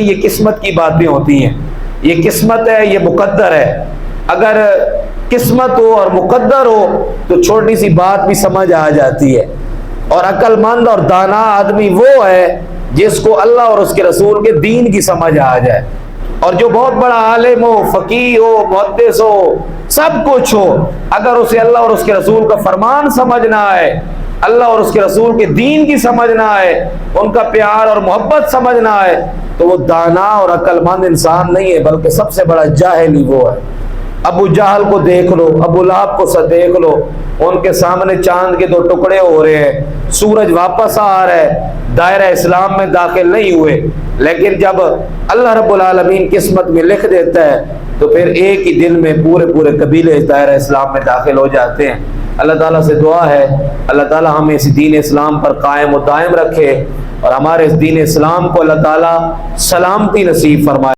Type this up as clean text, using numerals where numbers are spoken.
یہ قسمت کی باتیں ہوتی ہیں، یہ قسمت ہے، یہ مقدر ہے۔ اگر قسمت ہو اور مقدر ہو تو چھوٹی سی بات بھی سمجھ آ جاتی ہے۔ اور عقل مند اور دانا آدمی وہ ہے جس کو اللہ اور اس کے رسول کے دین کی سمجھ آ جائے۔ اور جو بہت بڑا عالم ہو، فقیہ ہو، محدث ہو، سب کچھ ہو، اگر اسے اللہ اور اس کے رسول کا فرمان سمجھ نہ آئے، اللہ اور اس کے رسول کے دین کی سمجھ نہ آئے، ان کا پیار اور محبت سمجھ نہ آئے، تو وہ دانا اور عقل مند انسان نہیں ہے، بلکہ سب سے بڑا جاہل ہی وہ ہے۔ ابو جہل کو دیکھ لو، ابو لہب کو دیکھ لو، ان کے سامنے چاند کے دو ٹکڑے ہو رہے ہیں، سورج واپس آ رہا ہے، دائرہ اسلام میں داخل نہیں ہوئے، لیکن جب اللہ رب العالمین قسمت میں لکھ دیتا ہے تو پھر ایک ہی دن میں پورے قبیلے دائرہ اسلام میں داخل ہو جاتے ہیں۔ اللہ تعالیٰ سے دعا ہے اللہ تعالیٰ ہمیں اس دین اسلام پر قائم و دائم رکھے، اور ہمارے اس دین اسلام کو اللہ تعالیٰ سلامتی نصیب فرمائے۔